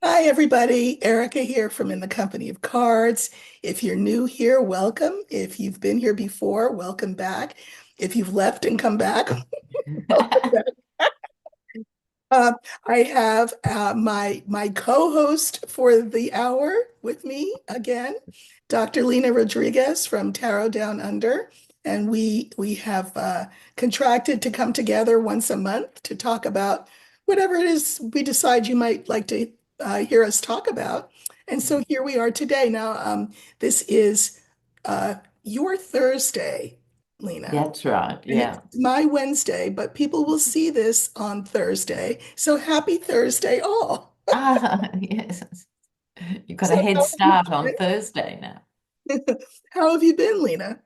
Hi, everybody. Erica here from In the Company of Cards. If you're new here, welcome. If you've been here before, welcome back. If you've left and come back, welcome back. Uh, I have my co-host for the hour with me again, Dr. Lena Rodriguez from Tarot Down Under, and we have contracted to come together once a month to talk about whatever it is we decide you might like to hear us talk about. And so here we are today. Now, this is your Thursday, Lena. That's right. And it's Yeah. my Wednesday, but people will see this on Thursday. So happy Thursday, all. Yes. You've got a So head how have you start on Thursday now. been? How have you been, Lena?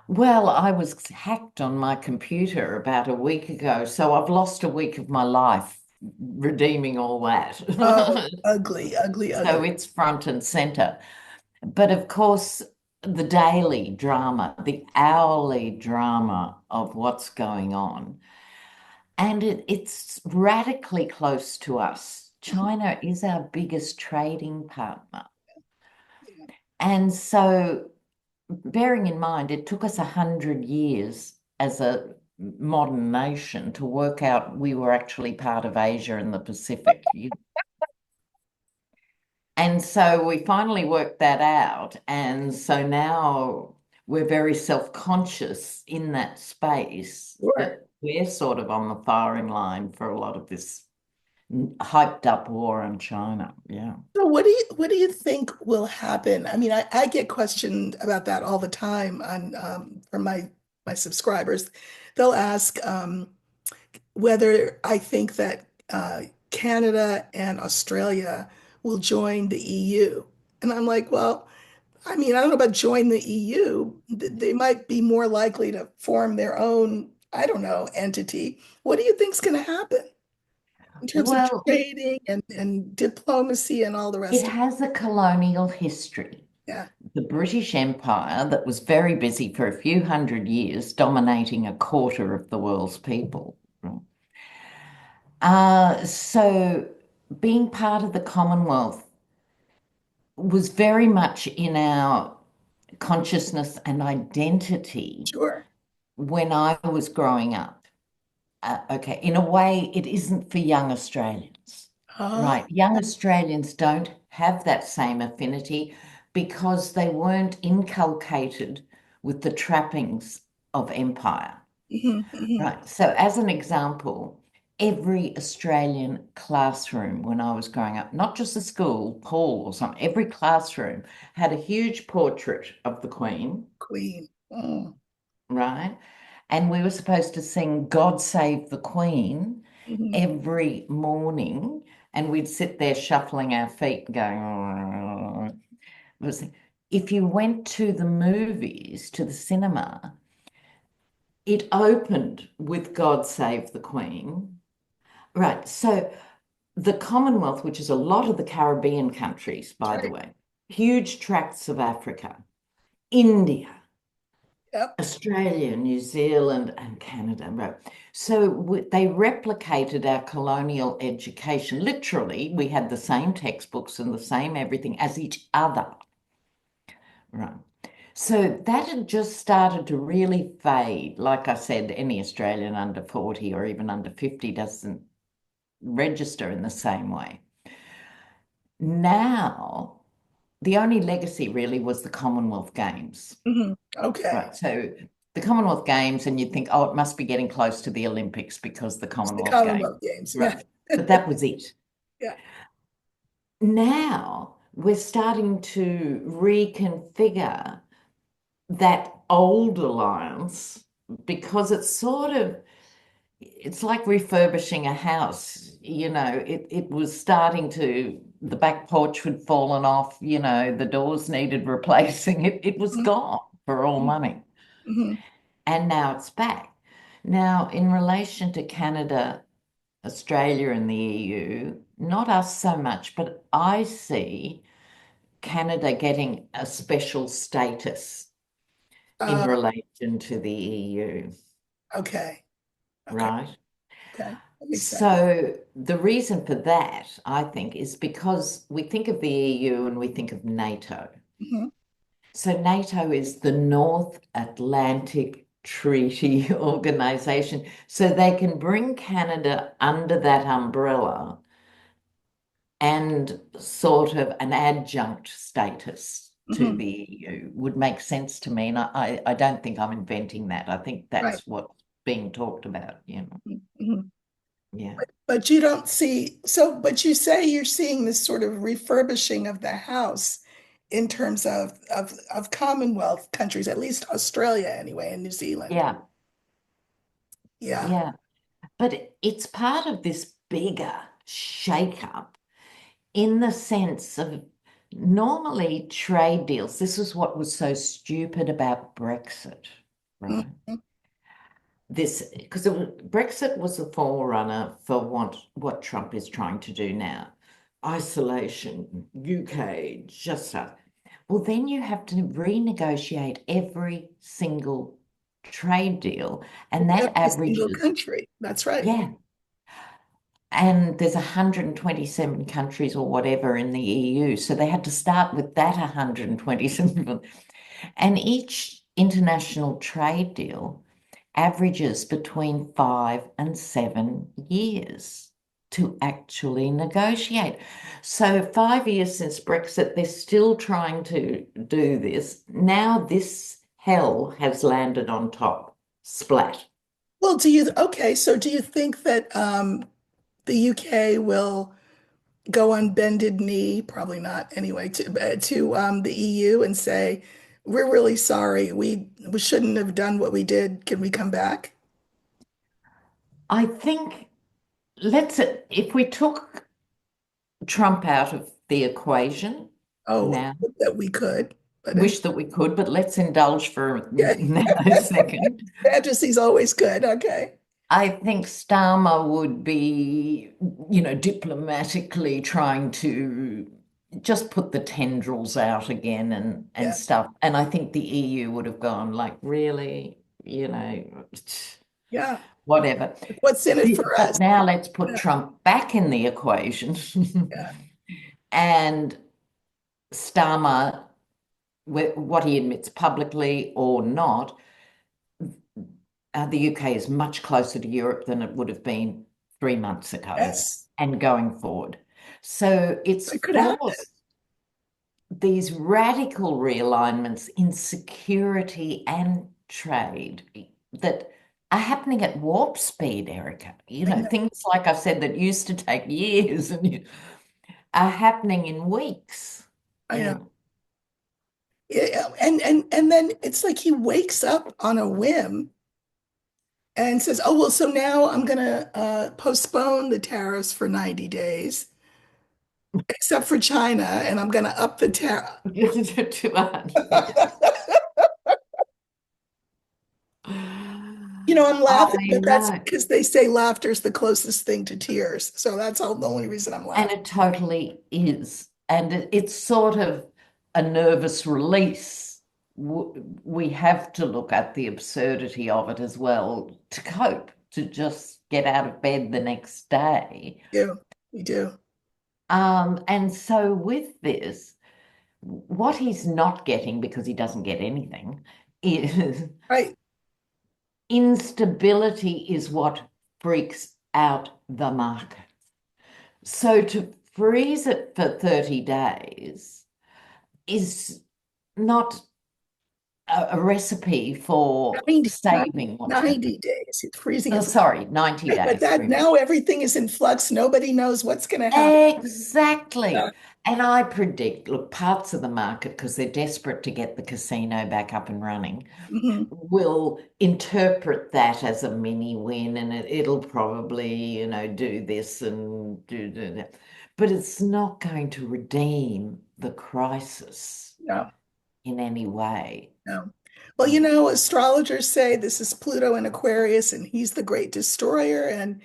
Well, I was hacked on my computer about a week ago, so I've lost a week of my life redeeming all that. Oh, ugly, ugly, So ugly. it's front and center. But of course, the daily drama, the hourly drama of what's going on. And it's radically close to us. China is our biggest trading partner. And so, bearing in mind, it took us 100 years as a modern nation to work out we were actually part of Asia and the Pacific. And so we finally worked that out. And so now we're very self-conscious in that space Sure. that we're sort of on the firing line for a lot of this hyped up war on China. Yeah. So what do you think will happen? I mean, I get questioned about that all the time on from my subscribers. They'll ask whether I think that Canada and Australia will join the EU. And I'm like, well, I mean, I don't know about join the EU. They might be more likely to form their own, I don't know, entity. What do you think's going to happen in terms of Well, trading and diplomacy and all the it rest of it? has a colonial history. Yeah, The British Empire that was very busy for a few hundred years, dominating a quarter of the world's people. So being part of the Commonwealth was very much in our consciousness and identity sure. when I was growing up. Okay, in a way, it isn't for young Australians, Oh, right? Young Australians don't have that same affinity because they weren't inculcated with the trappings of empire, mhm. right? So, as an example, every Australian classroom when I was growing up, not just a school, hall or something, every classroom had a huge portrait of the Queen, Queen. Oh, right? And we were supposed to sing God Save the Queen mhm. every morning. And we'd sit there shuffling our feet going, "Oh." It was- if you went to the movies, to the cinema, it opened with God Save the Queen. Right. So the Commonwealth, which is a lot of the Caribbean countries, That's by the right. way, huge tracts of Africa, India, Yep. Australia, New Zealand, and Canada. Right. So they replicated our colonial education. Literally, we had the same textbooks and the same everything as each other. Right. So that had just started to really fade. Like I said, any Australian under 40 or even under 50 doesn't register in the same way. Now, the only legacy really was the Commonwealth Games. Okay. Right. So the Commonwealth Games, and you'd think, oh, it must be getting close to the Olympics because the It's the Commonwealth Games. Commonwealth Games. Right. Yeah. But that was it. Yeah. Now we're starting to reconfigure that old alliance because it's like refurbishing a house. It was starting to, the back porch had fallen off, the doors needed replacing. It was gone for all money. Mhm. And now it's back. Now, in relation to Canada, Australia, and the EU, not us so much, but I see Canada getting a special status in Uh, relation to the EU, okay. Okay. right? Okay. That makes sense. So the reason for that, I think, is because we think of the EU and we think of NATO. Mhm, So NATO is the North Atlantic Treaty Organization. So they can bring Canada under that umbrella and sort of an adjunct status to mhm, the EU would make sense to me. And I don't think I'm inventing that. I think right. that's what's being talked about, Mhm. Yeah. But you don't see, so, but you say you're seeing this sort of refurbishing of the house in terms of Commonwealth countries, at least Australia anyway, and New Zealand. Yeah. Yeah. Yeah. But it's part of this bigger shake-up in the sense of normally trade deals. This is what was so stupid about Brexit, right? Mhm. This because Brexit was the forerunner for what Trump is trying to do now. Isolation, UK, just us. Well, then you have to renegotiate every single trade deal, and With that every single averages, country. That's right. yeah. And there's 127 countries or whatever in the EU. So they had to start with that 127. And each international trade deal averages between 5 and 7 years to actually negotiate. So 5 years since Brexit, they're still trying to do this. Now this hell has landed on top. Splat. Well, okay, so do you think that the UK will go on bended knee, probably not anyway, to the EU and say, we're really sorry, we shouldn't have done what we did. Can we come back? I think if we took Trump out of the equation Oh, now, that we could, but wish that we could, but let's indulge for a yeah, nanosecond. fantasy's always good. Okay. I think Starmer would be, diplomatically trying to just put the tendrils out again and Yeah. stuff. And I think the EU would have gone like, really, Yeah. whatever. What's in it for But us? now let's put Yeah. Trump back in the equation. Yeah. And Starmer, what he admits publicly or not, the UK is much closer to Europe than it would have been 3 months ago Yes. and going forward. So it's It could happen. forced these radical realignments in security and trade that are happening at warp speed, Erica. I know. Things like I said that used to take years and are happening in weeks. I know. Yeah. Yeah, and then it's like he wakes up on a whim and says, "Oh, well, so now I'm gonna postpone the tariffs for 90 days, except for China, and I'm gonna up the tariff." Yeah. I'm laughing, I but that's know. because they say laughter is the closest thing to tears. So that's all the only reason I'm And laughing. it totally is. And it's sort of a nervous release. We have to look at the absurdity of it as well to cope, to just get out of bed the next day. We do. And so with this, what he's not getting, because he doesn't get anything, is Right. instability is what freaks out the market. So to freeze it for 30 days is not a recipe for 90, saving what's going. 90 days. It's freezing Oh, it. sorry, 90 Right, but days. that now everything is in flux. Nobody knows what's going to happen. Yeah. Exactly. And I predict, look, parts of the market, because they're desperate to get the casino back up and running, Mhm. will interpret that as a mini win and it'll probably, do this and do that. But it's not going to redeem the crisis No, in any way. no. Well, astrologers say this is Pluto in Aquarius, and he's the great destroyer. And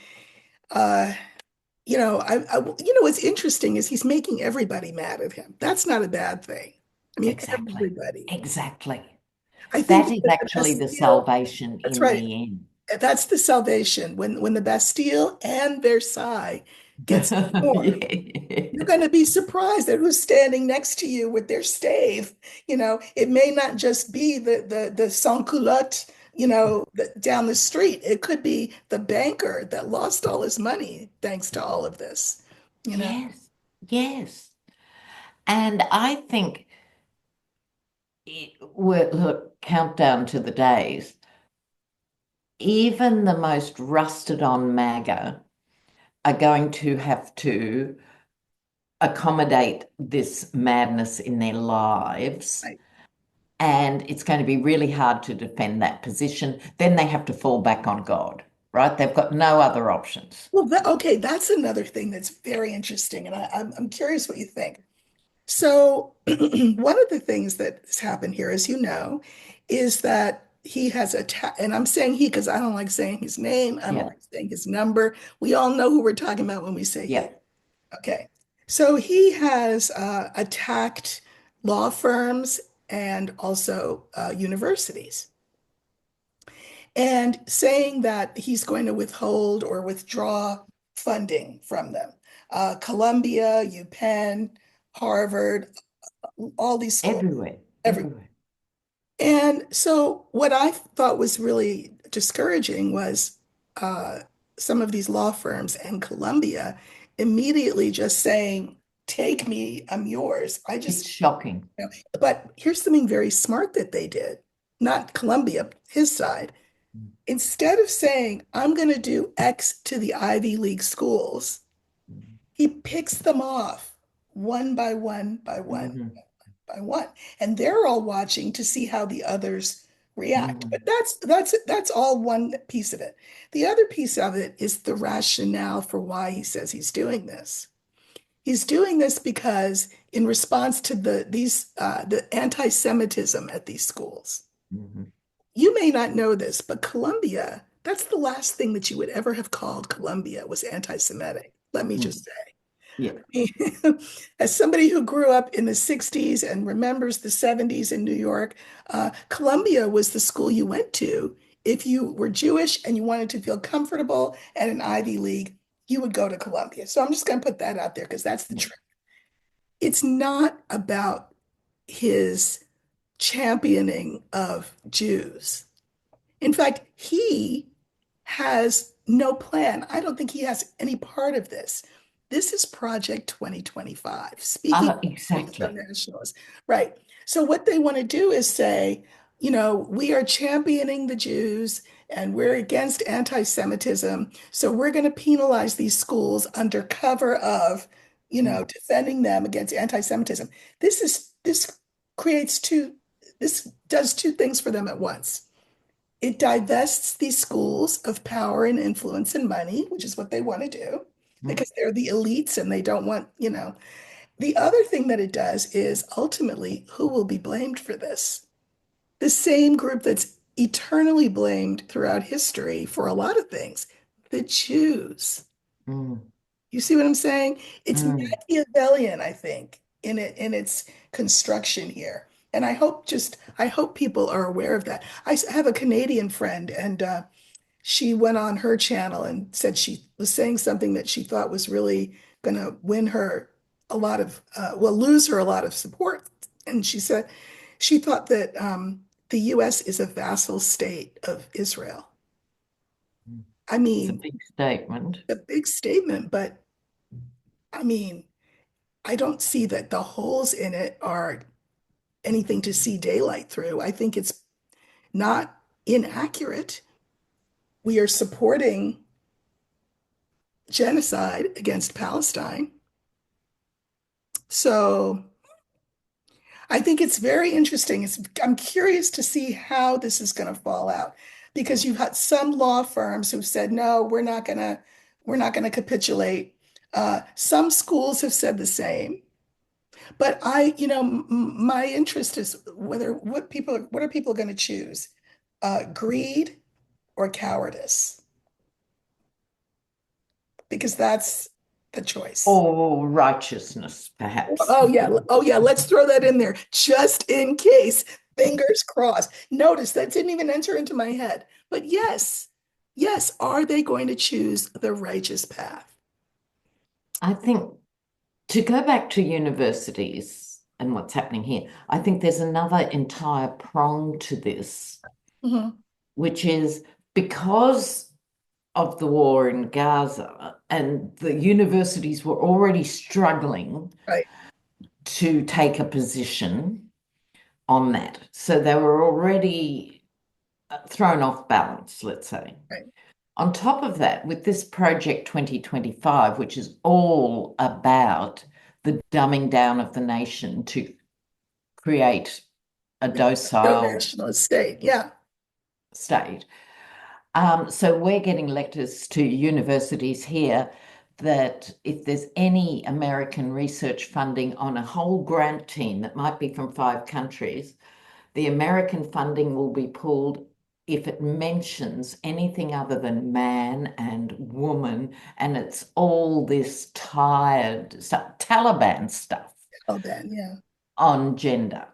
uh, what's interesting is he's making everybody mad at him. That's not a bad thing. I mean, Exactly. everybody. Exactly. I think That he is has the actually best the skill. salvation That's in right. the end. That's the salvation. When the Bastille and Versailles gets stormed, you're Yeah. going to be surprised at who's standing next to you with their stave. It may not just be the sans-culotte, down the street. It could be the banker that lost all his money thanks to all of this. You know, Yes, yes. And I think look, countdown to the days, even the most rusted on MAGA are going to have to accommodate this madness in their lives. right. And it's going to be really hard to defend that position. Then they have to fall back on God, right? They've got no other options. Well, okay, that's another thing that's very interesting, and I'm curious what you think. So, one of the things that has happened here, as you know, is that he has attacked, and I'm saying he because I don't like saying his name, I don't Yeah, like saying his number. We all know who we're talking about when we say he. yeah, Okay. So, he has attacked law firms and also universities, and saying that he's going to withhold or withdraw funding from them. Columbia, UPenn, Harvard, all these schools, everywhere, every. everywhere. And so what I thought was really discouraging was uh, some of these law firms and Columbia immediately just saying, "Take me, I'm yours." It's shocking. But here's something very smart that they did, not Columbia, his side. Instead of saying, "I'm going to do X to the Ivy League schools," he picks them off one by one by one Mhm, by one, and they're all watching to see how the others react. But mhm, that's all one piece of it. The other piece of it is the rationale for why he says he's doing this. He's doing this because in response to the anti-Semitism at these schools. mhm, You may not know this, but Columbia, that's the last thing that you would ever have called Columbia was anti-Semitic. Let me mhm. just Yeah. say. As somebody who grew up in the 60s and remembers the 70s in New York, Columbia was the school you went to. If you were Jewish and you wanted to feel comfortable at an Ivy League, you would go to Columbia. So I'm just going to put that out there because that's the Yeah. truth. It's not about his championing of Jews. In fact, he has no plan. I don't think he has any part of this. This is Project 2025, speaking of Exactly. nationalists. Right. So, what they want to do is say, we are championing the Jews and we're against anti Semitism. So, we're going to penalize these schools under cover of, Mm, defending them against anti Semitism. This creates this does two things for them at once. It divests these schools of power and influence and money, which is what they want to do mm, because they're the elites and they don't want. The other thing that it does is ultimately who will be blamed for this? The same group that's eternally blamed throughout history for a lot of things, the Jews. mm, You see what I'm saying? It's mm. Machiavellian, I think, in its construction here. And I hope people are aware of that. Have a Canadian friend, and she went on her channel and said she was saying something that she thought was really going to win her lose her a lot of support. And she said she thought that the U.S. is a vassal state of Israel. Mm. I It's a mean, big statement. a big statement, but I mean, I don't see that the holes in it are anything to see daylight through. I think it's not inaccurate. We are supporting genocide against Palestine. So I think it's very interesting. I'm curious to see how this is going to fall out because you've had some law firms who've said, no, we're not gonna capitulate. Some schools have said the same. But my interest is what are people going to choose? Greed or cowardice? Because that's the choice. Or righteousness, perhaps. Oh yeah, oh yeah, let's throw that in there just in case. Fingers crossed. Notice that didn't even enter into my head. But yes. Yes, are they going to choose the righteous path? I think to go back to universities and what's happening here, I think there's another entire prong to this, Mhm. which is because of the war in Gaza and the universities were already struggling Right, to take a position on that. So they were already thrown off balance, let's say. right. On top of that, with this Project 2025, which is all about the dumbing down of the nation to create a No docile national state. Yeah, state. So we're getting letters to universities here that if there's any American research funding on a whole grant team that might be from 5 countries, the American funding will be pulled if it mentions anything other than man and woman, and it's all this tired stuff, Taliban stuff oh, then, yeah. on gender.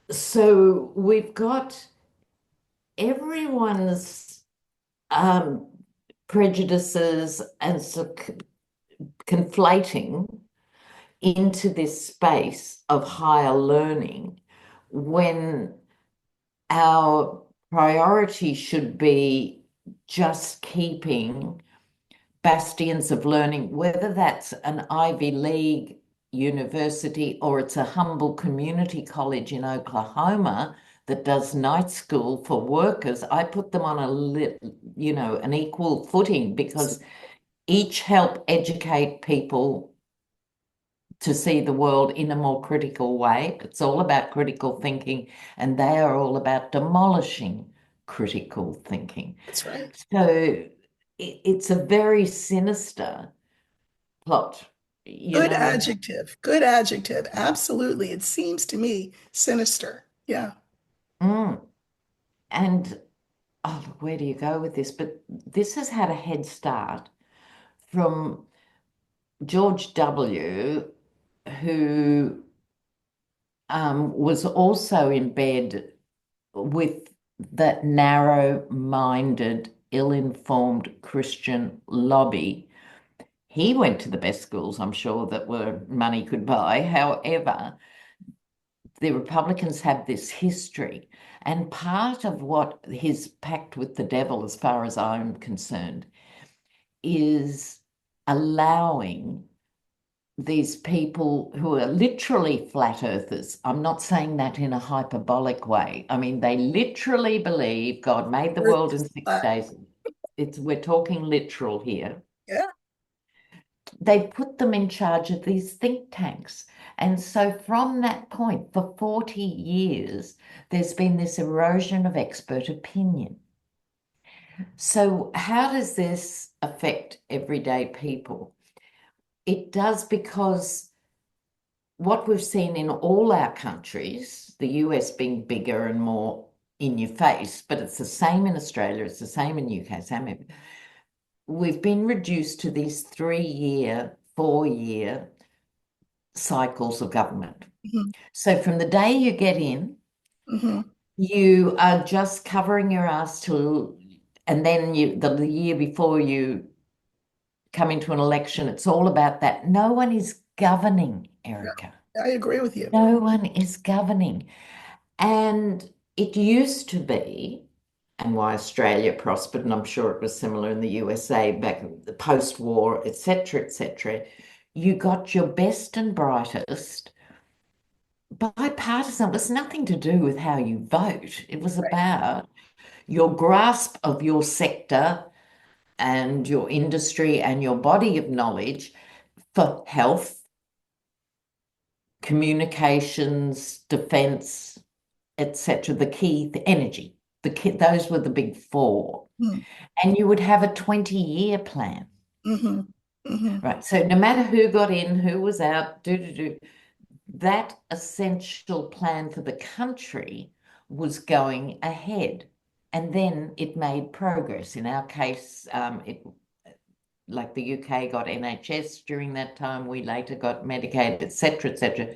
So we've got everyone's prejudices and so conflating into this space of higher learning when our priority should be just keeping bastions of learning, whether that's an Ivy League university or it's a humble community college in Oklahoma that does night school for workers. I put them on an equal footing because each help educate people to see the world in a more critical way. It's all about critical thinking, and they are all about demolishing critical thinking. That's right. So it's a very sinister plot, you Good know. adjective. Good adjective. Absolutely. It seems to me sinister. Yeah. Mm. And oh, look, where do you go with this? But this has had a head start from George W., who was also in bed with that narrow-minded, ill-informed Christian lobby. He went to the best schools, I'm sure, that were money could buy. However, the Republicans have this history, and part of what his pact with the devil, as far as I'm concerned, is allowing these people who are literally flat earthers. I'm not saying that in a hyperbolic way. I mean, they literally believe God made the Earth world in is 6 days. We're talking literal here. Yeah. They put them in charge of these think tanks. And so from that point, for 40 years, there's been this erosion of expert opinion. So how does this affect everyday people? It does, because what we've seen in all our countries, the US being bigger and more in your face, but it's the same in Australia, it's the same in UK, we've been reduced to these 3-year, 4-year cycles of government. Hmm. So from the day you get in, Hmm. you are just covering your ass till, and then the year before you come into an election, it's all about that. No one is governing, Erica. I agree with you. No one is governing. And it used to be, and why Australia prospered, and I'm sure it was similar in the USA back the post-war, etc., you got your best and brightest. Bipartisan was nothing to do with how you vote. It was Right. about your grasp of your sector and your industry and your body of knowledge for health, communications, defense, etc., the key, the energy, those were the big four. Mm-hmm. And you would have a 20-year plan, Hmm. Hmm. right? So no matter who got in, who was out, that essential plan for the country was going ahead. And then it made progress. In our case, like the UK got NHS during that time, we later got Medicaid, etc.,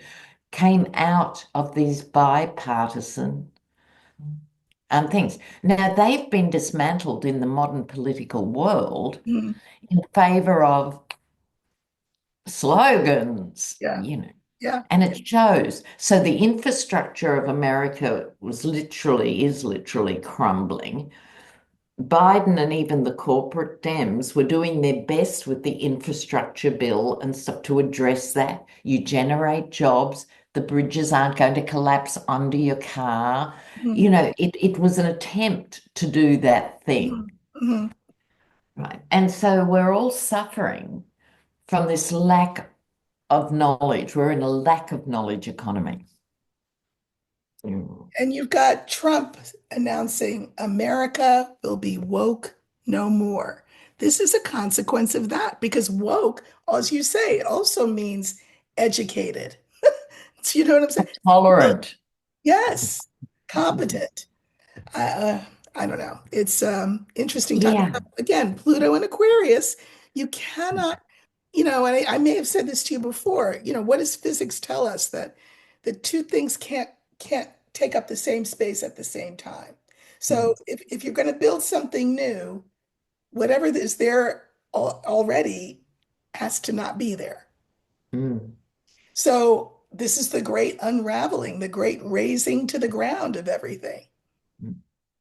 came out of these bipartisan things. Now, they've been dismantled in the modern political world Mhm. in favor of slogans, Yeah, yeah. and it shows. So the infrastructure of America is literally crumbling. Biden and even the corporate Dems were doing their best with the infrastructure bill and stuff to address that. You generate jobs, the bridges aren't going to collapse under your car. Mhm. It was an attempt to do that thing, Mhm. Mhm. right? And so we're all suffering from this lack of knowledge. We're in a lack of knowledge economy. Mm. And you've got Trump announcing America will be woke no more. This is a consequence of that because woke, as you say, it also means educated. So you know what I'm saying? So, Tolerant. yes, competent. I, uh, I don't know. It's interesting time. Yeah. Again, Pluto and Aquarius, you cannot, and I may have said this to you before, what does physics tell us that the two things can't take up the same space at the same time. So Mm. if you're going to build something new, whatever is there already has to not be there. Mm. So this is the great unraveling, the great raising to the ground of everything, Mm.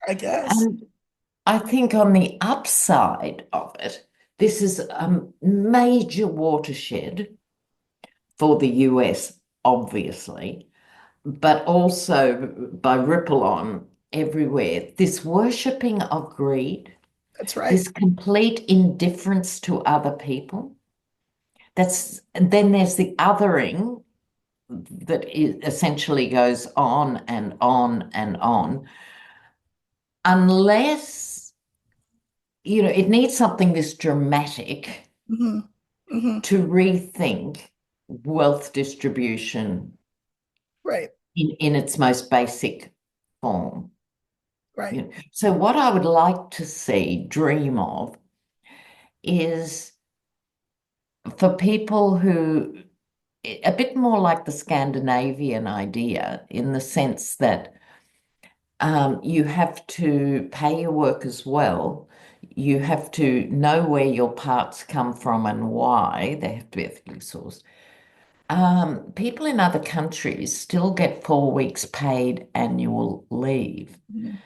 I guess. And I think on the upside of it, this is a major watershed for the US, obviously, but also by ripple on everywhere. This worshipping of greed, That's right. this complete indifference to other people. And then there's the othering that essentially goes on and on and on, unless, it needs something this dramatic Hmm. Hmm. to rethink wealth distribution Right, in its most basic form. right. So what I would like to see, dream of, is for people who, a bit more like the Scandinavian idea, in the sense that you have to pay your workers well. You have to know where your parts come from and why. They have to be ethically sourced. People in other countries still get 4 weeks paid annual leave. Mhm.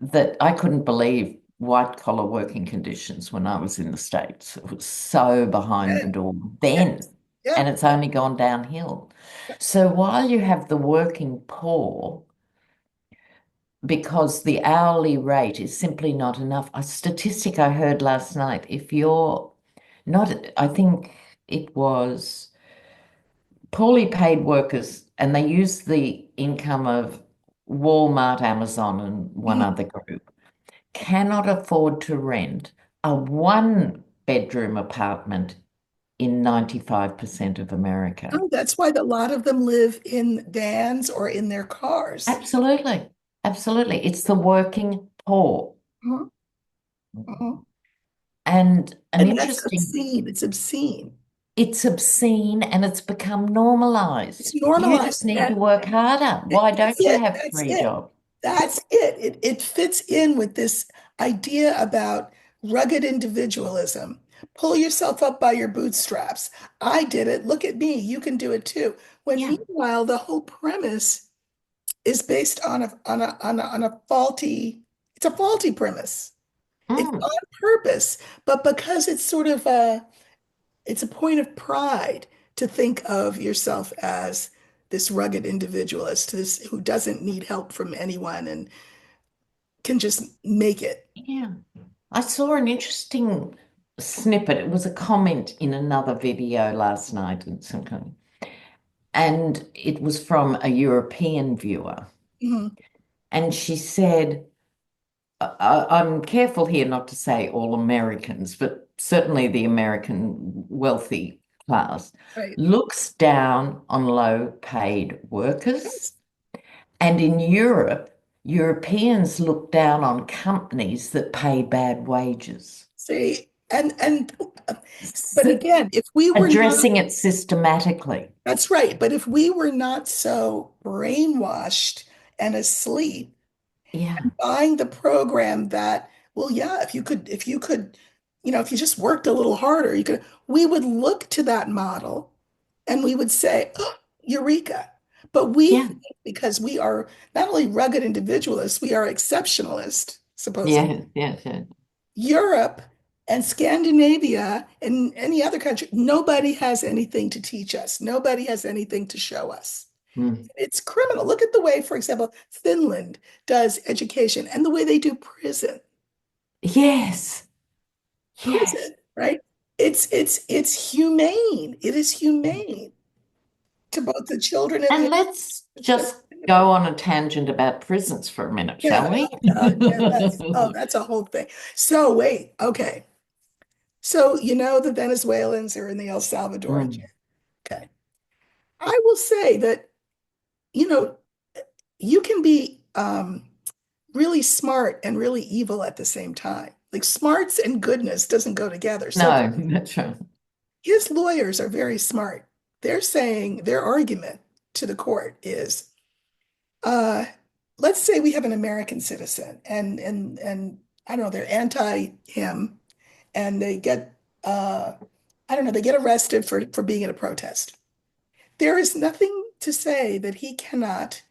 That I couldn't believe white collar working conditions when I was in the States. It was so behind the And door yeah, then, yeah. and it's only gone downhill. So while you have the working poor, because the hourly rate is simply not enough. A statistic I heard last night, if you're not, I think it was poorly paid workers, and they use the income of Walmart, Amazon, and one Mhm. other group, cannot afford to rent a one-bedroom apartment in 95% of America. Oh, that's why a lot of them live in vans or in their cars. Absolutely. Absolutely. It's the working poor. Mhm. Mhm. And an And that's interesting, obscene. It's obscene. it's obscene and it's become It's normalized. You just normalized. need to And work harder. Why that's don't you it. have That's three it. jobs? That's it. It fits in with this idea about rugged individualism. Pull yourself up by your bootstraps. I did it. Look at me. You can do it too. When Yeah. meanwhile, the whole premise is based on a faulty, it's a faulty premise. It's Mm. on purpose, but because it's a point of pride to think of yourself as this rugged individualist, this who doesn't need help from anyone and can just make it. Yeah. I saw an interesting snippet. It was a comment in another video last night and something. And it was from a European viewer. Mhm. And she said, I'm careful here not to say all Americans, but certainly the American wealthy class Right. looks down on low paid workers. Yes. And in Europe, Europeans look down on companies that pay bad wages. See, and S- but again, if we were not, Addressing it systematically. that's right. But if we were not so brainwashed and asleep, Yeah. buying the program that, well, yeah, if you just worked a little harder, we would look to that model and we would say, oh, Eureka. But we Yeah. think because we are not only rugged individualists, we are exceptionalist, supposedly. Yes. Yes. Yes. Europe and Scandinavia and any other country, nobody has anything to teach us. Nobody has anything to show us. Mm. It's criminal. Look at the way, for example, Finland does education and the way they do Yes. Yes. right? It's humane. It is humane to both the children and And the let's adults. just go on a tangent about prisons for a minute, Yeah, shall we? yeah, that's a whole thing. So wait, okay. So the Venezuelans are in the El Salvador. Mm. Okay. I will say that, you know, you can be really smart and really evil at the same time. Like smarts and goodness doesn't go together. So No, that's right. his lawyers are very smart. They're saying their argument to the court is, uh, let's say we have an American citizen and I don't know, they're anti him and they get I don't know, they get arrested for being at a protest. There is nothing to say that he cannot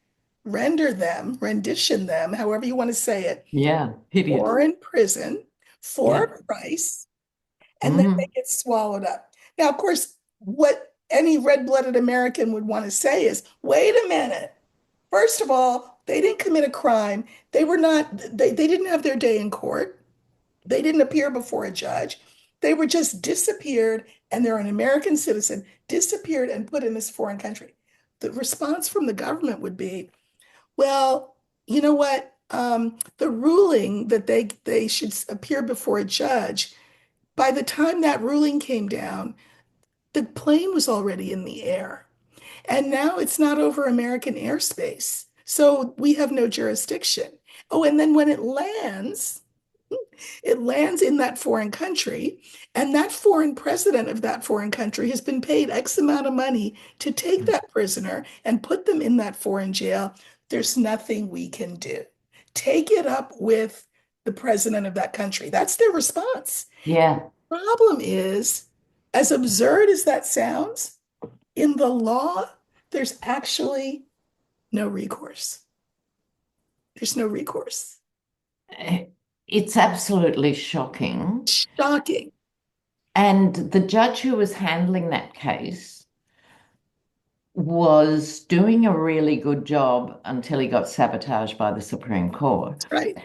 rendition them, however you want to say it, Yeah, hideous. or in prison for Yeah. a price, and then they Mm. get swallowed up. Now, of course, what any red-blooded American would want to say is, wait a minute. First of all, they didn't commit a crime. They didn't have their day in court. They didn't appear before a judge. They were just disappeared, and they're an American citizen, disappeared and put in this foreign country. The response from the government would be, well, you know what? The ruling that they should appear before a judge, by the time that ruling came down, the plane was already in the air. And now it's not over American airspace. So we have no jurisdiction. Oh, and then when it lands in that foreign country, and that foreign president of that foreign country has been paid X amount of money to take that prisoner and put them in that foreign jail. There's nothing we can do. Take it up with the president of that country. That's their response. Yeah. Problem is, as absurd as that sounds, in the law, there's actually no recourse. There's no recourse. Eh, It's absolutely shocking. Shocking. And the judge who was handling that case was doing a really good job until he got sabotaged by the Supreme Court. That's right.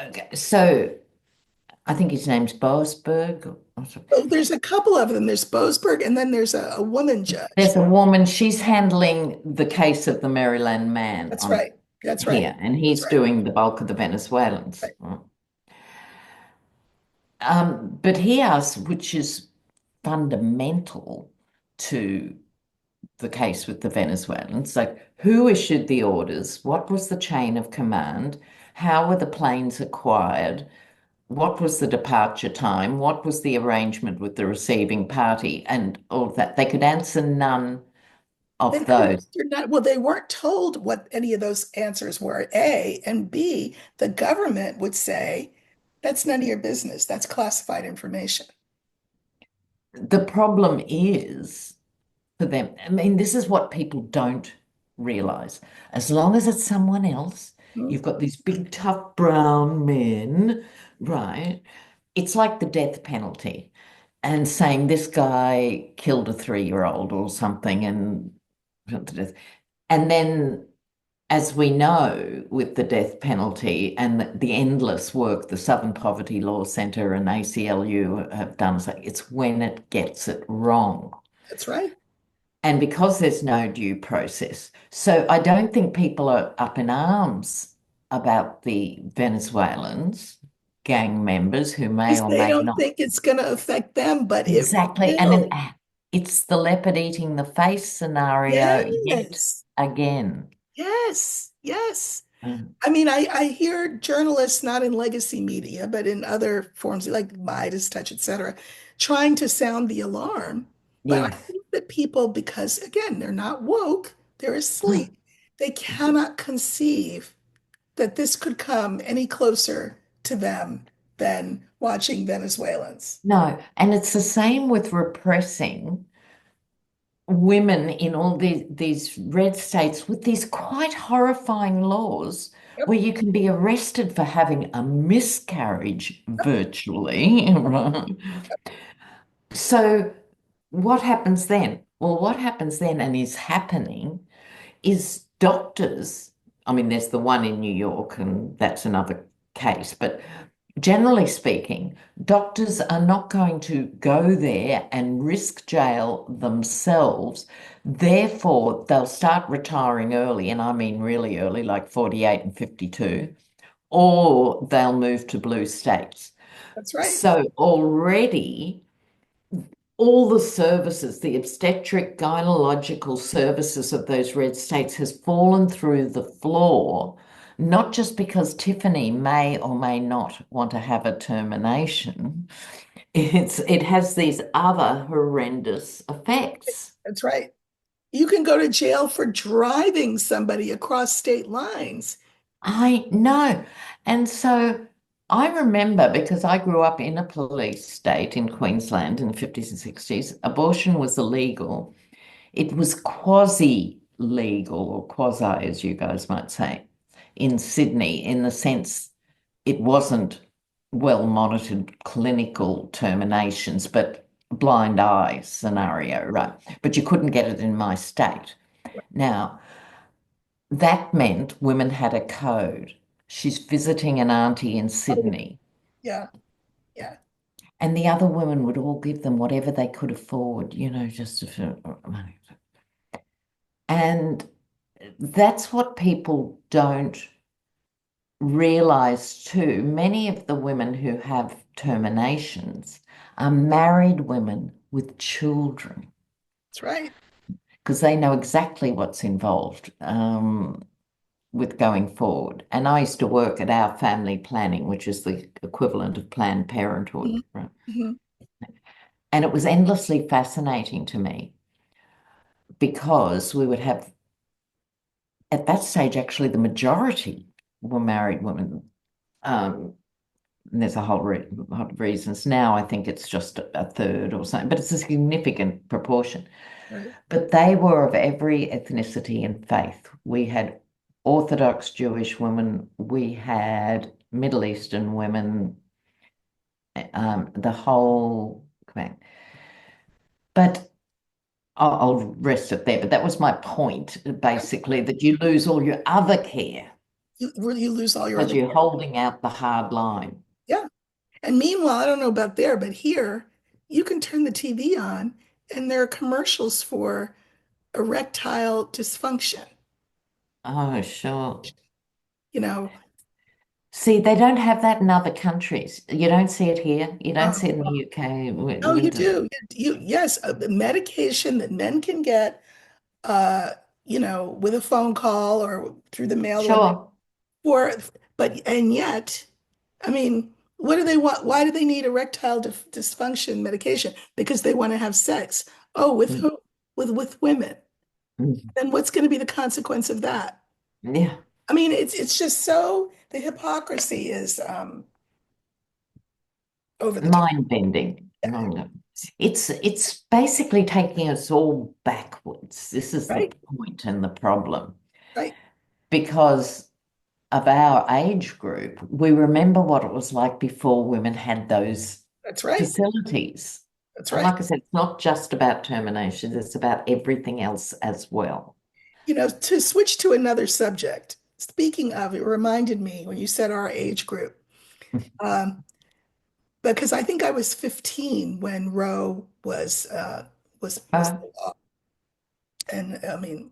Okay, so I think his name's Boasberg. Oh, there's a couple of them. There's Boasberg, and then there's a woman judge. There's a woman, she's handling the case of the Maryland man That's on right. That's right. here, and That's he's right. doing the bulk of the Venezuelans. Right. But he asks, which is fundamental to the case with the Venezuelans, like who issued the orders? What was the chain of command? How were the planes acquired? What was the departure time? What was the arrangement with the receiving party? And all of that. They could answer none They of could those. answer not, well, they weren't told what any of those answers were, A, and B, the government would say, that's none of your business. That's classified information. The problem is for them, I mean, this is what people don't realize. As long as it's someone else, Hmm? you've got these big, tough brown men, right? It's like the death penalty and saying this guy killed a 3-year-old or something and put to death. And then, as we know, with the death penalty and the endless work the Southern Poverty Law Centre and ACLU have done, it's when it gets it wrong. That's right. And because there's no due process. So I don't think people are up in arms about the Venezuelans, gang members who may Because or they may don't not. think it's going to affect them, but it Exactly. And then will. it's the leopard eating the face scenario yet Yes. again. Yes. Yes. Mm. I mean, I hear journalists, not in legacy media, but in other forms like Midas Touch, et cetera, trying to sound the alarm. But I Yes. think that people, because again, they're not woke, they're Mm. asleep, they cannot conceive. that this could come any closer to them than watching Venezuelans. No, and it's the same with repressing women in all these red states with these quite horrifying laws Yep, where you can be arrested for having a miscarriage virtually, right? So what happens then? Well, what happens then and is happening is doctors, I mean, there's the one in New York, and that's another case, but generally speaking, doctors are not going to go there and risk jail themselves. Therefore, they'll start retiring early, and I mean really early, like 48 and 52, or they'll move to blue states. that's right. So already all the services, the obstetric gynecological services of those red states has fallen through the floor, not just because Tiffany may or may not want to have a termination. It has these other horrendous effects. That's right. You can go to jail for driving somebody across state lines. I know. And so I remember because I grew up in a police state in Queensland in the 50s and 60s, abortion was illegal. It was quasi-legal or quasi, as you guys might say, in Sydney, in the sense it wasn't well-monitored clinical terminations, but blind eye scenario, right? But you couldn't get it in my state. Now, that meant women had a code. She's visiting an auntie in Oh, Sydney, yeah, yeah, and the other women would all give them whatever they could afford, just for money. And that's what people don't realize too. Many of the women who have terminations are married women with children that's right. because they know exactly what's involved with going forward. And I used to work at our family planning, which is the equivalent of Planned Mhm, Parenthood, right? mhm. And it was endlessly fascinating to me because we would have, at that stage, actually, the majority were married women. And there's a whole lot of reasons. Now I think it's just a third or something, but it's a significant proportion. Right. But they were of every ethnicity and faith. We had Orthodox Jewish women, we had Middle Eastern women, the whole thing. But I'll rest it there. But that was my point, basically, that you lose all your other care You lose all your because other you're care. holding out the hard line. Yeah. And meanwhile, I don't know about there, but here you can turn the TV on and there are commercials for erectile dysfunction. Oh, sure. You know, See, they don't have that in other countries. You don't see it here. You don't um, see it in the UK. no, you do. Yes, a medication that men can get, uh, with a phone call or through the mail or Sure. for, and yet, I mean, what do they want? Why do they need erectile dysfunction medication? Because they want to have sex. Oh, with Mm, who? With women. mm. Then what's going to be the consequence of that? Yeah. I mean, it's just so the hypocrisy is over the top. Mind bending. Yeah, It's basically taking us all backwards. This is the right, point and the problem. right. Because of our age group, we remember what it was like before women had those That's right. facilities. That's And right. like I said, it's not just about terminations, it's about everything else as well. To switch to another subject, speaking of, it reminded me when you said our age group, um, because I think I was 15 when Roe was Uh, the law. And I mean,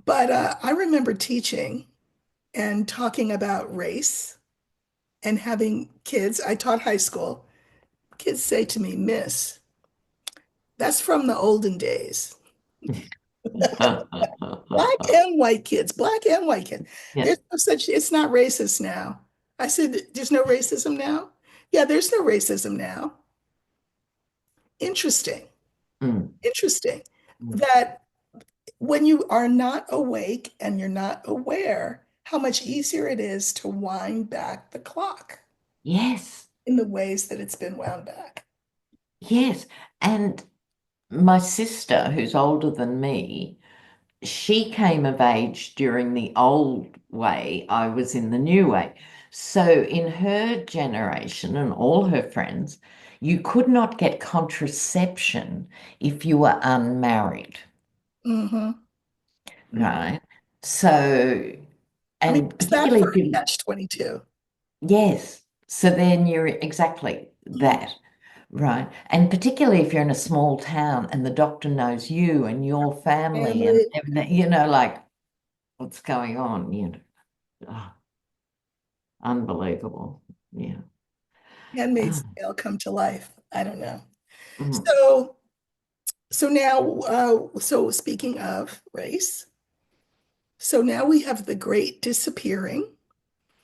but I remember teaching and talking about race and having kids. I taught high school. Kids say to me, Miss, that's from the olden days. Black and white kids. yeah. There's no such, it's not racist now. I said, there's no racism now? Yeah, there's no racism now. Interesting. Mm, Interesting mm, that when you are not awake and you're not aware, how much easier it is to wind back the clock Yes, in the ways that it's been wound back. yes. And my sister, who's older than me, she came of age during the old way. I was in the new way. So in her generation and all her friends, you could not get contraception if you were unmarried, Hmm. right? So, I mean, and what's that particularly for if a you, catch-22? yes. So then you're exactly Mhm. that, right? And particularly if you're in a small town and the doctor knows you and your family and Family everything, like what's going on, oh, unbelievable. Yeah. Handmaid's Oh, Tale come to life. I don't know. mm, So, so now, so speaking of race, so now we have the Great Disappearing,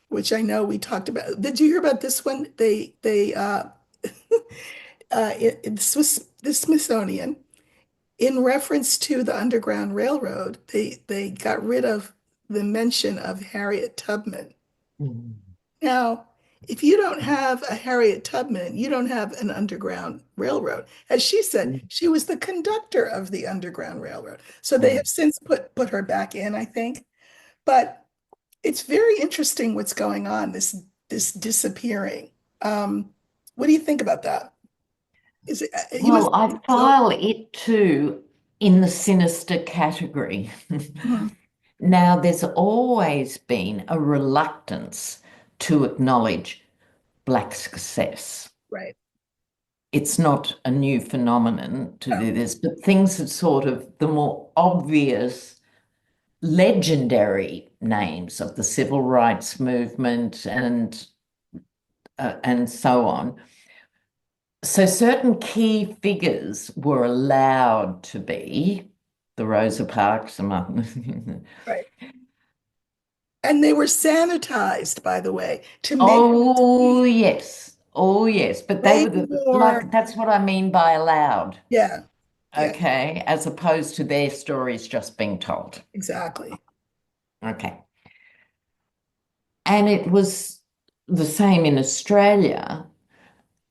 which I know we talked about. Did you hear about this one? In the Smithsonian, in reference to the Underground Railroad, they got rid of the mention of Harriet Tubman. mm, Now, if you don't have a Harriet Tubman, you don't have an Underground Railroad. As she said, mm, she was the conductor of the Underground Railroad. So they mm. have since put her back in, I think. But it's very interesting what's going on, this disappearing. What do you think about that? Is it he was Well, I so file it too in the sinister category. mhm, Now, there's always been a reluctance to acknowledge Black success. right. It's not a new phenomenon to Oh, do this, but things that sort of the more obvious, legendary names of the civil rights movement and so on. So certain key figures were allowed to be the Rosa Parks among. right. And they were sanitized, by the way, to make them Oh seem yes. Oh yes. But they way were more, like that's what I mean by allowed. yeah, yeah, Okay. As opposed to their stories just being told. exactly. Okay. And it was the same in Australia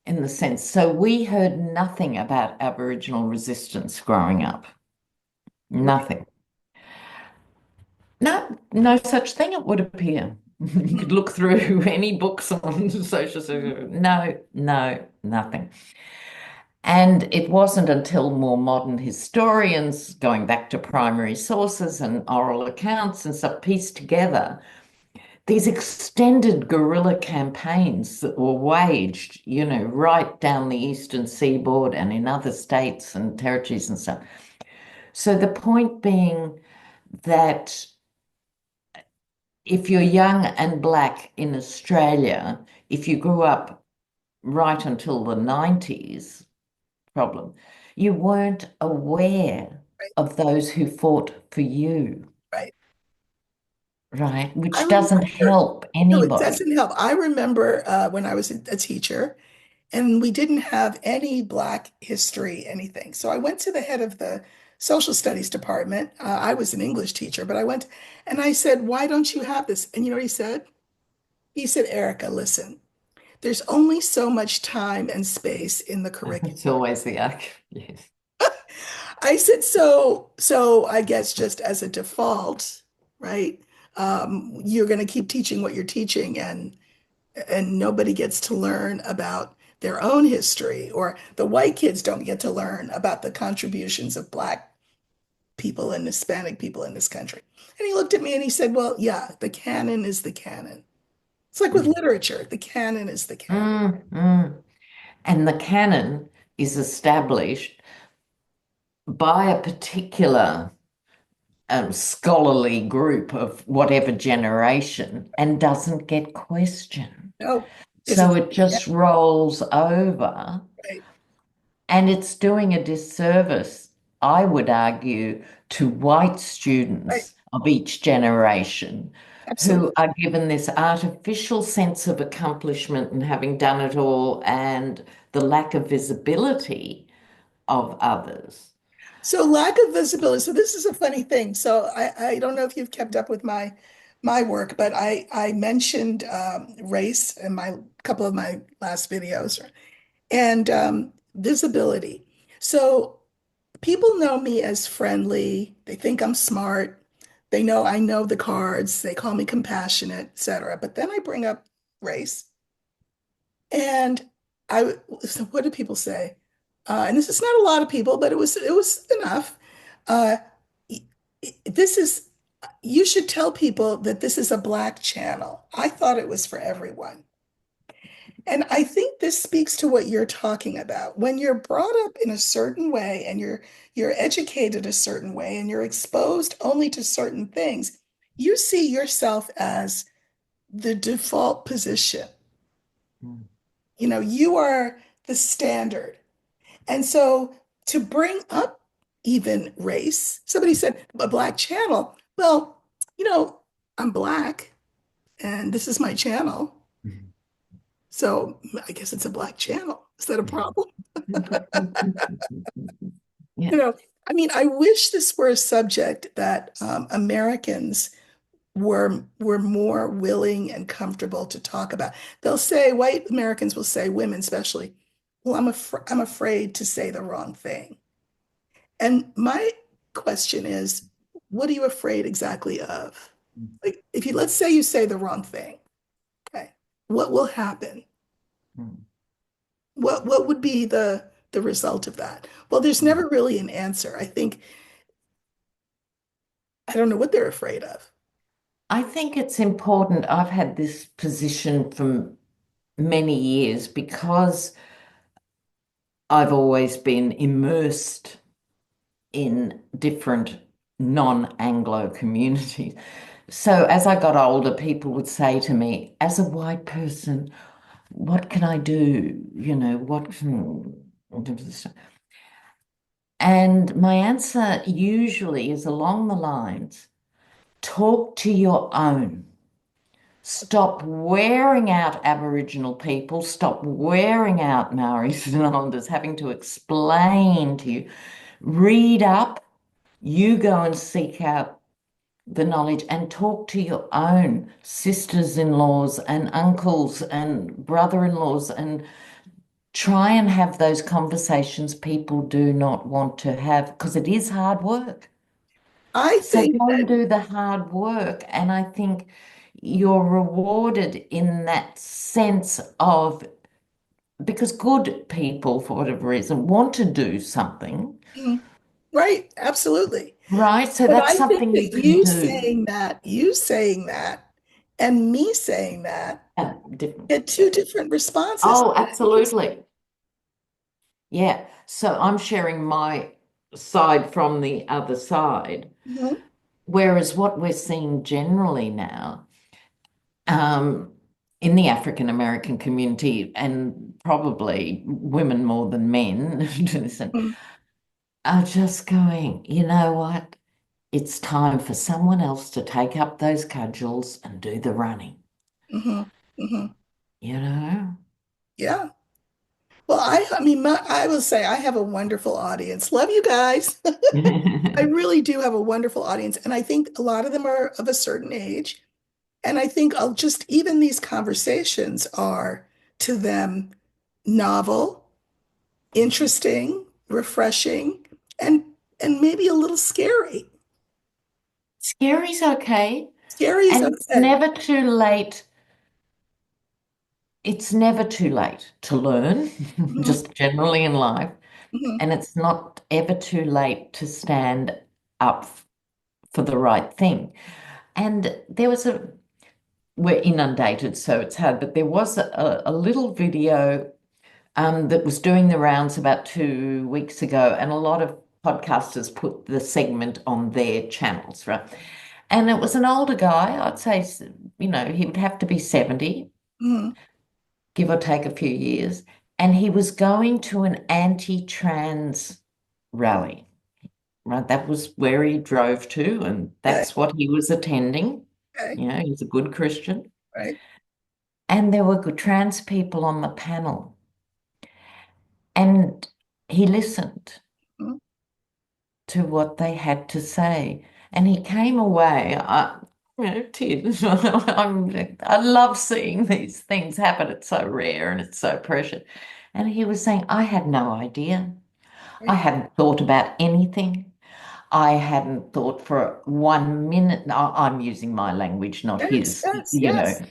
in the sense. So we heard nothing about Aboriginal resistance growing up. Nothing. No, no such thing, it would appear. You could look through any books on No, no, nothing. And it wasn't until more modern historians, going back to primary sources and oral accounts and stuff, pieced together these extended guerrilla campaigns that were waged, right down the eastern seaboard and in other states and territories and stuff. So the point being that if you're young and black in Australia, if you grew up right until the 90s, problem, you weren't aware Right, of those who fought for you, right. right? I Which doesn't remember, help no, it anybody. doesn't help. I remember when I was a teacher and we didn't have any Black history, anything. So I went to the head of the social studies department. I was an English teacher, but I went and I said, why don't you have this? And you know what he said? He said, Erica, listen, there's only so much time and space in the It's curriculum. always the arc. Yes. I said, so I guess just as a default, right? You're going to keep teaching what you're teaching and nobody gets to learn about their own history, or the white kids don't get to learn about the contributions of Black people and Hispanic people in this country. And he looked at me and he said, well, yeah, the canon is the canon. It's like with Mm, literature, the canon is the canon. mm. And the canon is established by a particular scholarly group of whatever generation and doesn't get questioned. No, because So it's it yeah, just rolls over. right, And it's doing a disservice, I would argue, to white right, students of each generation absolutely. who are given this artificial sense of accomplishment and having done it all, and the lack of visibility of others. So lack of visibility. So this is a funny thing. So I don't know if you've kept up with my work, but I mentioned race in my couple of my last videos and visibility. So people know me as friendly. They think I'm smart. They know I know the cards. They call me compassionate, etc. But then I bring up race, and so what do people say? And this is not a lot of people, but it was enough. Uh, this is you should tell people that this is a Black channel. I thought it was for everyone. And I think this speaks to what you're talking about. When you're brought up in a certain way and you're educated a certain way and you're exposed only to certain things, you see yourself as the default position. Mm. You are the standard. And so to bring up even race, somebody said a Black channel. Well, you know, I'm Black and this is my channel. So I guess it's a Black channel. Is that a problem? Yeah. You know, I mean, I wish this were a subject that Americans were more willing and comfortable to talk about. They'll say, white Americans will say, women especially, well, I'm afraid to say the wrong thing. And my question is, what are you afraid exactly of? Like, if you let's say you say the wrong thing, okay, what will happen? Mm. What would be the result of that? Well, there's Mm. never really an answer. I think I don't know what they're afraid of. I think it's important. I've had this position for many years because I've always been immersed in different non-Anglo communities. So as I got older, people would say to me, as a white person, what can I do? What can... And my answer usually is along the lines, talk to your own. Stop wearing out Aboriginal people. Stop wearing out Maoris and Islanders having to explain to you. Read up. You go and seek out the knowledge and talk to your own sisters-in-laws and uncles and brother-in-laws and try and have those conversations people do not want to have because it is hard work. I So think go and that do the hard work. And I think you're rewarded in that sense of because good people, for whatever reason, want to do something, mm, right, absolutely. right? So But that's I think something you that can do. you saying that, and me saying that Different. get two different responses. Oh, absolutely. Yeah. So I'm sharing my side from the other side. Mhm, Whereas what we're seeing generally now, um, in the African American community, and probably women more than men, listen, mhm, are just going, you know what? It's time for someone else to take up those cudgels and do the running, mhm, mhm. you know? Yeah. Well, I mean, I will say I have a wonderful audience. Love you guys. I really do have a wonderful audience, and I think a lot of them are of a certain age. And I think I'll just even these conversations are to them novel, interesting, refreshing, and and maybe a little scary. Scary's okay. Scary is And it's okay. never too late. It's never too late to learn, Mhm, just generally in life. mhm, And it's not ever too late to stand up for the right thing. And we're inundated, so it's hard, but there was a little video that was doing the rounds about 2 weeks ago, and a lot of podcasters put the segment on their channels, right? And it was an older guy, I'd say, he would have to be 70, mhm. give or take a few years, and he was going to an anti-trans rally, right? That was where he drove to, and Okay, that's what he was attending. okay, He's a good Christian. right. And there were good trans people on the panel, and he listened Mhm, to what they had to say. And he came away. tears. I love seeing these things happen. It's so rare and it's so precious. And he was saying, I had no idea. I Right. hadn't thought about anything. I hadn't thought for 1 minute. I'm using my language, not Yes, his, yes, yes.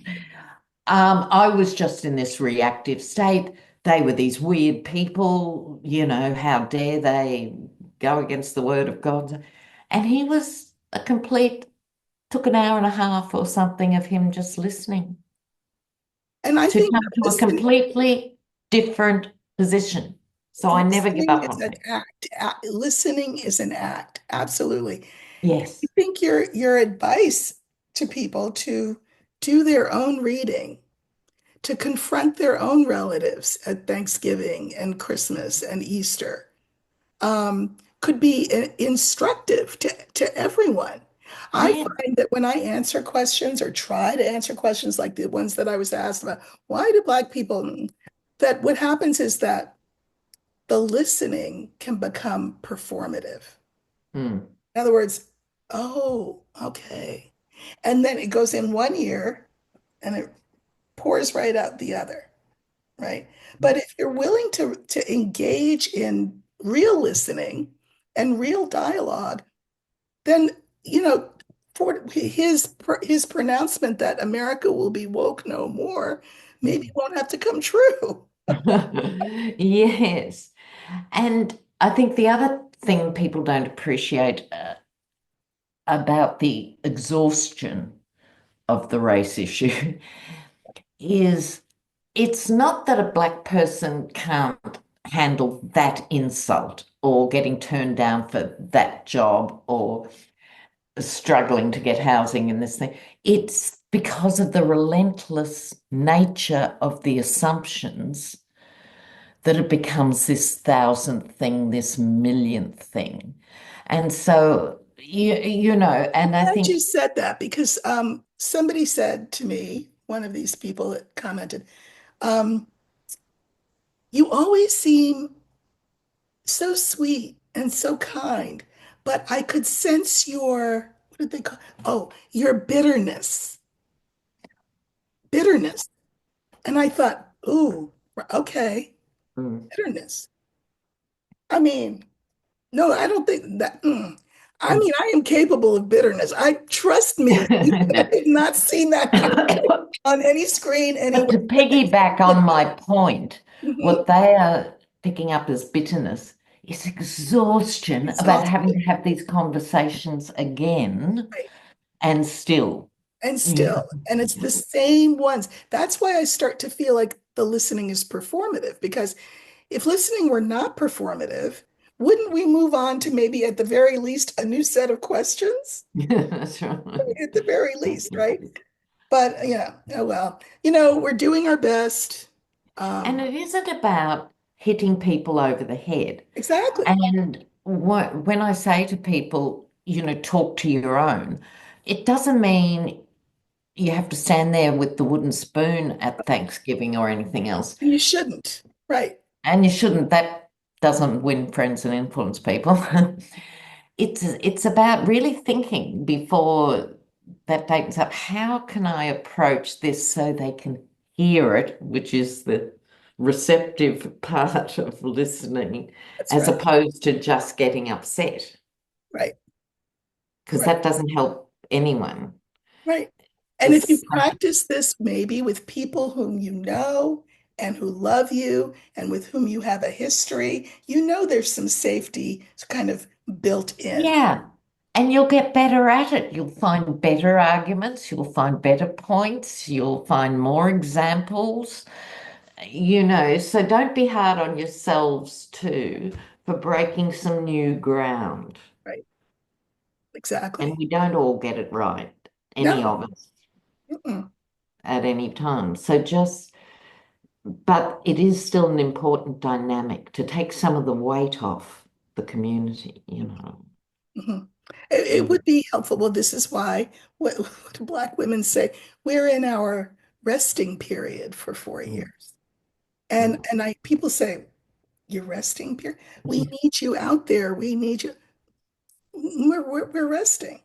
I was just in this reactive state. They were these weird people, how dare they go against the word of God? And he was a complete, took an hour and a half or something of him just listening And I to think come that to a completely different position. So I never give listening up is on an things. act. Listening is an act. Absolutely. I Yes. think your advice to people to do their own reading, to confront their own relatives at Thanksgiving and Christmas and Easter, could be instructive to everyone. I Yeah. find that when I answer questions or try to answer questions like the ones that I was asked about, why do Black people, that what happens is that the listening can become performative. Mm. In other words, oh, okay. And then it goes in one ear and it pours right out the other, right? But if you're willing to engage in real listening and real dialogue, then, you know, for his pronouncement that America will be woke no more, maybe won't have to come true. Yes. And I think the other thing people don't appreciate about the exhaustion of the race issue is it's not that a Black person can't handle that insult or getting turned down for that job or struggling to get housing in this thing. It's because of the relentless nature of the assumptions that it becomes this thousandth thing, this millionth thing. And so, and I Glad you think, said that because somebody said to me, one of these people that commented, um, you always seem so sweet and so kind, but I could sense your, what did they call? Oh, your bitterness. And I thought, ooh, okay, mm, bitterness. I mean, no, I don't think that. I mm. mean, I am capable of bitterness. I trust me. I have not seen that on any screen But anywhere. to piggyback on my point, Mhm. what they are picking up as bitterness is exhaustion about having Exhausted. to have these conversations again Right. and still, And you still, and it's the same ones. That's why I start to feel like the listening is performative, because if listening were not performative, wouldn't we move on to maybe at the very least a new set of questions? That's I right. mean, at the very least, right? But yeah, oh well. We're doing our best. And Um, it isn't about hitting people over the head. exactly. And when I say to people, talk to your own, it doesn't mean you have to stand there with the wooden spoon at Thanksgiving or anything else. And you shouldn't. Right. And you shouldn't, that doesn't win friends and influence people. It's about really thinking before that date up. How can I approach this so they can hear it, which is the receptive part of listening, That's as right. opposed to just getting upset, Right. because Right. that doesn't help anyone. Right. And if you Just practice this maybe with people whom you know and who love you and with whom you have a history, there's some safety kind of built in. yeah. And you'll get better at it. You'll find better arguments, you'll find better points, you'll find more examples. So don't be hard on yourselves too for breaking some new ground. Right. And Exactly. we don't all get it right, any No. of us Mm-mm. at any time. But it is still an important dynamic to take some of the weight off the community. Mhm. It Mm, would be helpful. Well, this is why what do Black women say? We're in our resting period for 4 years. mm, And I people say, your resting period? We mm. need you out there. We need you. We're resting.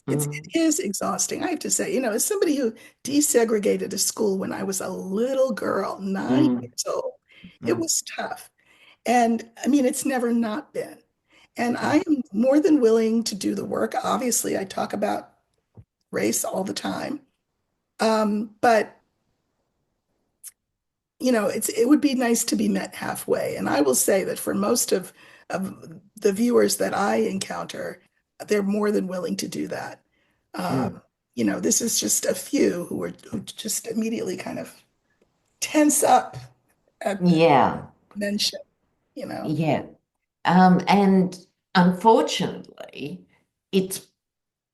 Mm, It is exhausting. I have to say, as somebody who desegregated a school when I was a little girl, 9 years mm, old, it mm, was tough. And I mean, it's never not been. And I mm, am more than willing to do the work. Obviously, I talk about race all the time. But it would be nice to be met halfway. And I will say that for most of the viewers that I encounter, they're more than willing to do that. mm. This is just a few who just immediately kind of tense up at the Yeah, mention. yeah. And unfortunately, it's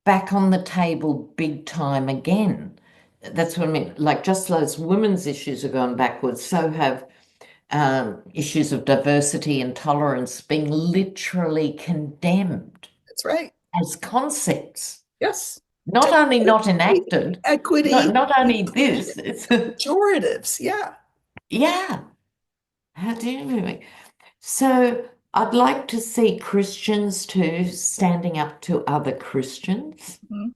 back on the table big time again. That's what I mean. Like just as women's issues have gone backwards, so have issues of diversity and tolerance being literally condemned That's right. as concepts. Yes. Not only not Diversity, enacted, equity, not only inclusion, this, it's pejoratives. Yeah. yeah. How dare we? So I'd like to see Christians too standing up to other Christians. Mhm.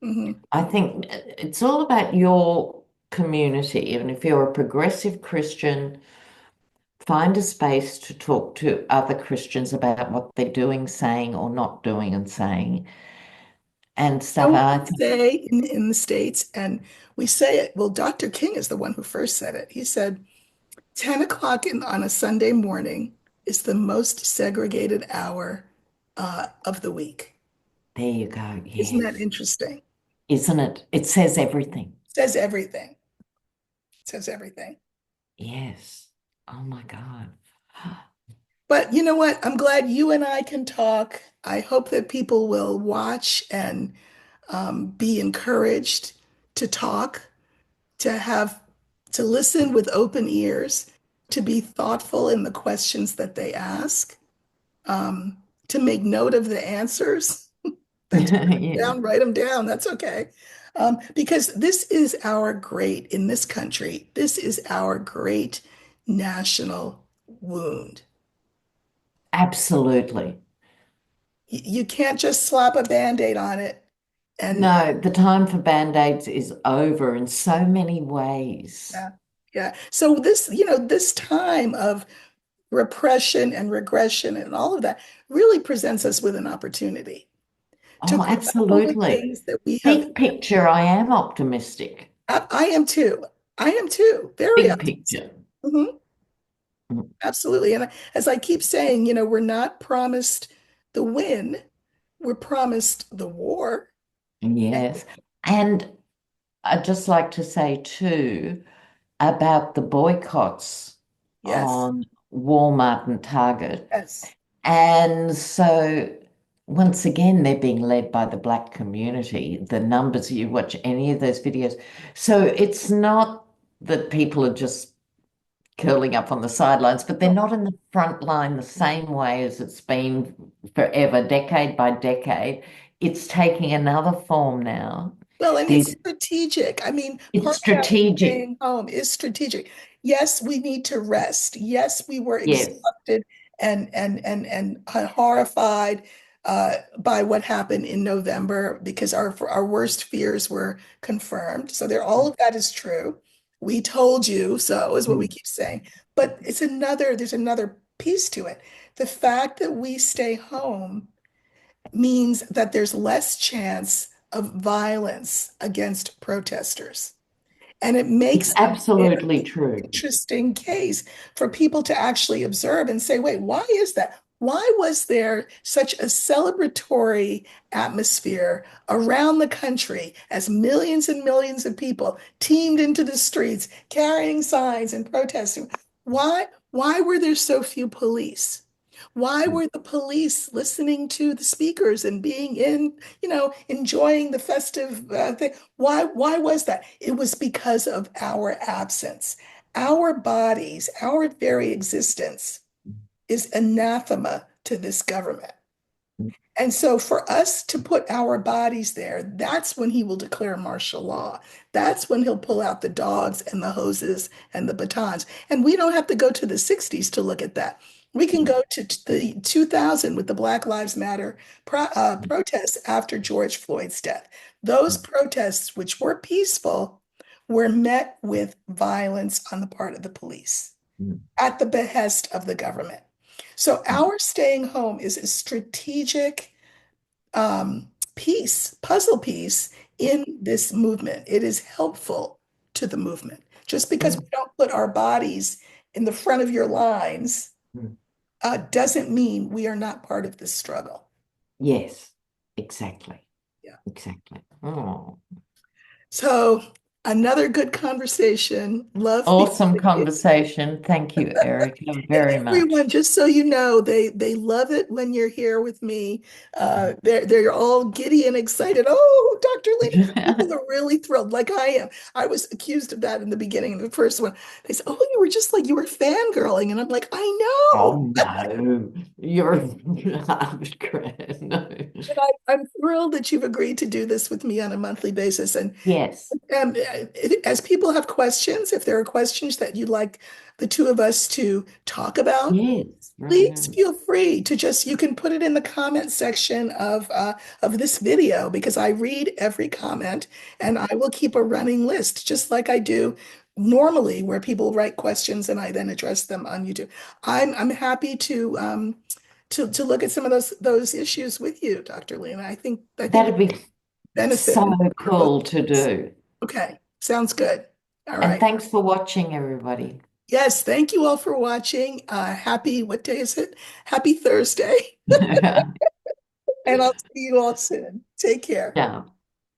Mhm. I think it's all about your community. Even if you're a progressive Christian, find a space to talk to other Christians about what they're doing, saying, or not doing and saying and know stuff. And what I we think, say in the States, and we say it, well, Dr. King is the one who first said it. He said, 10 o'clock on a Sunday morning is the most segregated hour of the week. there you go. Isn't that Yes. interesting? Isn't it? It says everything. Says everything. Says everything. Yes. Oh my God. But you know what? I'm glad you and I can talk. I hope that people will watch and be encouraged to talk, to have, to listen with open ears, to be thoughtful in the questions that they ask, um, to make note of the answers. That's Yeah. write them down. That's okay. Because this is our great, in this country, this is our great national wound. Absolutely. You can't just slap a Band-Aid on it. And No, the time for band-aids is over in so many ways. yeah, yeah. So this time of repression and regression and all of that really presents us with an opportunity to Oh, grapple with absolutely. things that we have. Big picture, I am optimistic. I am too. I am too. Very Big optimistic. picture. Mhm. Absolutely. And as I keep saying, we're not promised the win, we're promised the war. Yes. And I'd just like to say too about the boycotts Yes, on Walmart and Target. yes. And so once again, they're being led by the Black community. The numbers, you watch any of those videos. So it's not that people are just curling up on the sidelines, but they're No. not in the front line the same way as it's been forever, decade by decade. It's taking another form now. Well, and it's These, strategic. I mean, it's part of our strategic. staying home is strategic. Yes, we need to rest. Yes, we were Yes. exhausted and horrified by what happened in November because our worst fears were confirmed. So all of that is true. We told you so, is what we Mm. keep saying. But there's another piece to it. The fact that we stay home means that there's less chance of violence against protesters. And it It's makes a absolutely very true. interesting case for people to actually observe and say, wait, why is that? Why was there such a celebratory atmosphere around the country as millions and millions of people teamed into the streets carrying signs and protesting? Why were there so few police? Why were the police listening to the speakers and being enjoying the festive thing? Why was that? It was because of our absence. Our bodies, our very existence is anathema to this government. And so for us to put our bodies there, that's when he will declare martial law. That's when he'll pull out the dogs and the hoses and the batons. And we don't have to go to the 60s to look at that. We can go to the 2000 with the Black Lives Matter protests after George Floyd's death. Those protests, which were peaceful, were met with violence on the part of the police at the behest of the government. So our staying home is a strategic puzzle piece in this movement. It is helpful to the movement. Just because we don't put our bodies in the front of your lines doesn't mean we are not part of this struggle. Yes, exactly. Yeah. Exactly. Oh, So another good conversation. Love being awesome with you. conversation. Thank you, Erica, And very much. everyone, just so you know, they love it when you're here with me. They're all giddy and excited. Oh, Dr. Lena, people are really thrilled, like I am. I was accused of that in the beginning, the first one. They said, "Oh, you were just like you were fangirling," and I'm like, "I know." Oh no, you're great. No. And I'm thrilled that you've agreed to do this with me on a monthly basis. And Yes, as people have questions, if there are questions that you'd like the two of us to talk about, yes, please right. feel free to just, you can put it in the comment section of this video because I read every comment and I will keep a running list, just like I do normally where people write questions and I then address them on YouTube. I'm happy to look at some of those issues with you, Dr. Lena. I think That'd be benefit so for both cool of to us. do. Okay, sounds good. All And right. thanks for watching, everybody. Yes, thank you all for watching. Happy, what day is it? Happy Thursday. And I'll see you all soon. Take care. Yeah.